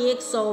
100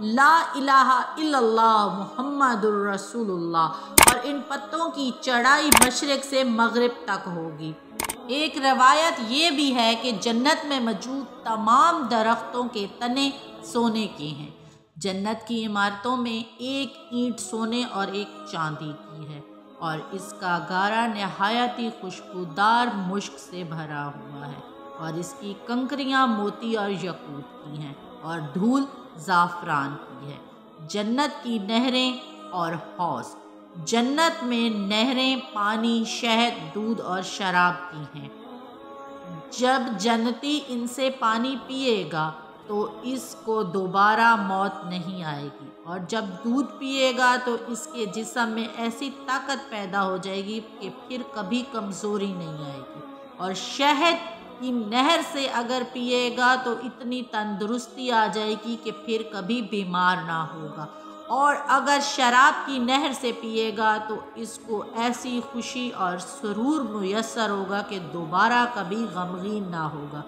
لا الہ الا اللہ محمد الرسول اللہ، اور ان پتوں کی چڑھائی مشرق سے مغرب تک ہوگی۔ ایک روایت یہ بھی ہے کہ جنت میں موجود تمام درختوں کے تنے سونے کے ہیں۔ جنت کی عمارتوں میں ایک اینٹ سونے اور ایک چاندی کی ہے، اور اس کا گارا نہایت ہی خوشبودار مشک سے بھرا ہوا ہے، اور اس کی کنکریاں موتی اور یاقوت کی ہیں، اور دھول زعفران کی ہے۔ جنت کی نہریں اور حوض، جنت میں نہریں پانی، شہد، دودھ اور شراب کی ہیں۔ جب جنتی ان سے پانی پیے گا تو اس کو دوبارہ موت نہیں آئے گی، اور جب دودھ پیے گا تو اس کے جسم میں ایسی طاقت پیدا ہو جائے گی کہ پھر کبھی کمزوری نہیں آئے گی، اور شہد کی نہر سے اگر پیے گا تو اتنی تندرستی آ جائے گی کہ پھر کبھی بیمار نہ ہوگا، اور اگر شراب کی نہر سے پیے گا تو اس کو ایسی خوشی اور سرور میسر ہوگا کہ دوبارہ کبھی غمگین نہ ہوگا۔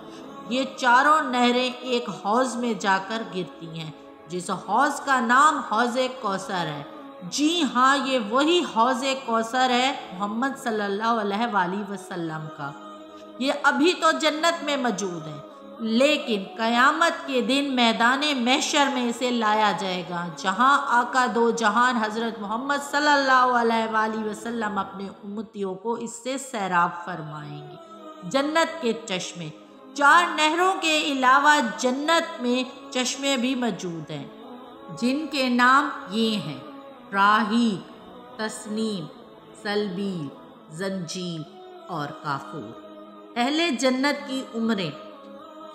یہ چاروں نہریں ایک حوض میں جا کر گرتی ہیں، جس حوض کا نام حوض کوثر ہے۔ جی ہاں، یہ وہی حوض کوثر ہے محمد صلی اللہ علیہ وآلہ وسلم کا۔ یہ ابھی تو جنت میں موجود ہے، لیکن قیامت کے دن میدان محشر میں اسے لایا جائے گا، جہاں آقا دو جہان حضرت محمد صلی اللہ علیہ وآلہ وسلم اپنے امتیوں کو اس سے سیراب فرمائیں گے۔ جنت کے چشمے، 4 نہروں کے علاوہ جنت میں چشمے بھی موجود ہیں، جن کے نام یہ ہیں: راحیق، تسنیم، سلبیل، زنجیل اور کافور۔ اہل جنت کی عمریں،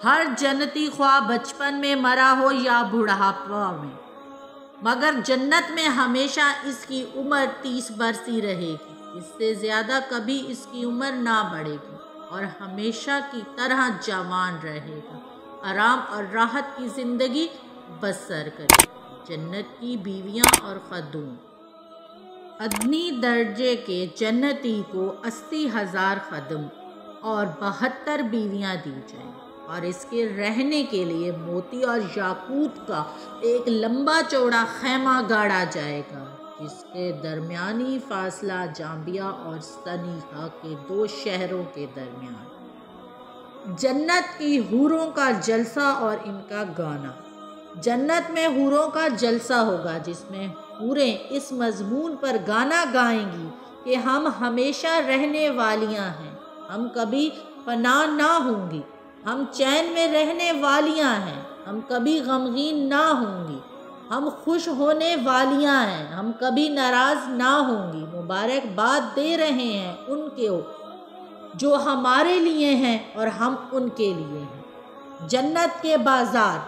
ہر جنتی خواہ بچپن میں مرا ہو یا بڑھاپا میں، مگر جنت میں ہمیشہ اس کی عمر 30 برس ہی رہے گی، اس سے زیادہ کبھی اس کی عمر نہ بڑھے گی، اور ہمیشہ کی طرح جوان رہے گا، آرام اور راحت کی زندگی بسر کرے گا۔ جنت کی بیویاں اور خدوم، ادنی درجے کے جنتی کو 80,000 خدم اور 72 بیویاں دی جائیں، اور اس کے رہنے کے لیے موتی اور یاقوت کا ایک لمبا چوڑا خیمہ گاڑا جائے گا، جس کے درمیانی فاصلہ جامبیا اور سنیہا کے 2 شہروں کے درمیان۔ جنت کی حوروں کا جلسہ اور ان کا گانا، جنت میں حوروں کا جلسہ ہوگا، جس میں حوریں اس مضمون پر گانا گائیں گی کہ ہم ہمیشہ رہنے والیاں ہیں، ہم کبھی فنا نہ ہوں گی، ہم چین میں رہنے والیاں ہیں، ہم کبھی غمگین نہ ہوں گی، ہم خوش ہونے والیاں ہیں، ہم کبھی ناراض نہ ہوں گی۔ مبارکباد دے رہے ہیں ان کو جو ہمارے لیے ہیں اور ہم ان کے لیے ہیں۔ جنت کے بازار،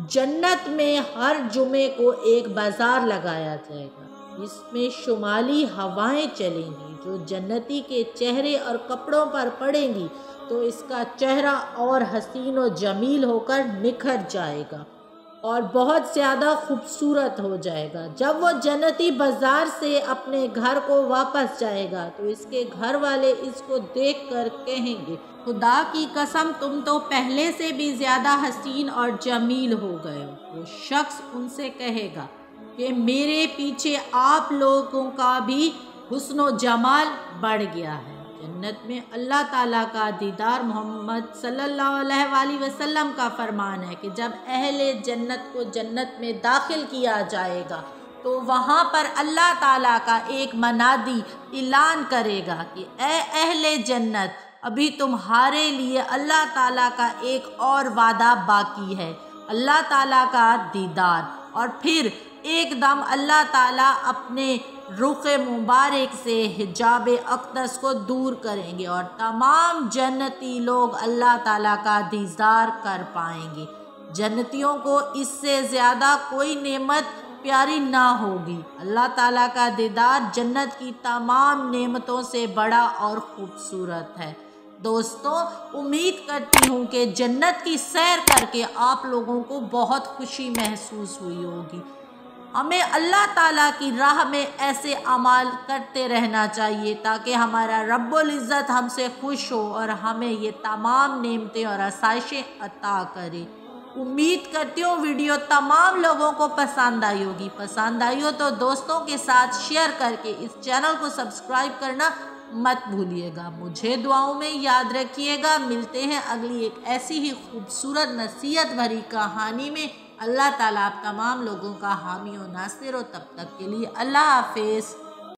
جنت میں ہر جمعے کو ایک بازار لگایا جائے گا، جس میں شمالی ہوائیں چلیں گی، جو جنتی کے چہرے اور کپڑوں پر پڑیں گی تو اس کا چہرہ اور حسین و جمیل ہو کر نکھر جائے گا اور بہت زیادہ خوبصورت ہو جائے گا۔ جب وہ جنتی بازار سے اپنے گھر کو واپس جائے گا تو اس کے گھر والے اس کو دیکھ کر کہیں گے، خدا کی قسم تم تو پہلے سے بھی زیادہ حسین اور جمیل ہو گئے ہو۔ وہ شخص ان سے کہے گا کہ میرے پیچھے آپ لوگوں کا بھی حسن و جمال بڑھ گیا ہے۔ جنت میں اللہ تعالیٰ کا دیدار، محمد صلی اللہ علیہ وآلہ وسلم کا فرمان ہے کہ جب اہل جنت کو جنت میں داخل کیا جائے گا تو وہاں پر اللہ تعالیٰ کا ایک منادی اعلان کرے گا کہ اے اہل جنت، ابھی تمہارے لیے اللہ تعالیٰ کا ایک اور وعدہ باقی ہے، اللہ تعالیٰ کا دیدار۔ اور پھر ایک دم اللہ تعالیٰ اپنے رخ مبارک سے حجاب اقدس کو دور کریں گے اور تمام جنتی لوگ اللہ تعالیٰ کا دیدار کر پائیں گے۔ جنتیوں کو اس سے زیادہ کوئی نعمت پیاری نہ ہوگی۔ اللہ تعالیٰ کا دیدار جنت کی تمام نعمتوں سے بڑا اور خوبصورت ہے۔ دوستوں، امید کرتی ہوں کہ جنت کی سیر کر کے آپ لوگوں کو بہت خوشی محسوس ہوئی ہوگی۔ ہمیں اللہ تعالیٰ کی راہ میں ایسے اعمال کرتے رہنا چاہیے تاکہ ہمارا رب العزت ہم سے خوش ہو اور ہمیں یہ تمام نعمتیں اور آسائشیں عطا کرے۔ امید کرتی ہوں ویڈیو تمام لوگوں کو پسند آئی ہوگی۔ پسند آئی ہو تو دوستوں کے ساتھ شیئر کر کے اس چینل کو سبسکرائب کرنا مت بھولیے گا۔ مجھے دعاؤں میں یاد رکھیے گا۔ ملتے ہیں اگلی ایک ایسی ہی خوبصورت نصیحت بھری کہانی میں۔ اللہ تعالیٰ آپ تمام لوگوں کا حامی و ناصر ہو۔ تب تک کے لیے اللہ حافظ۔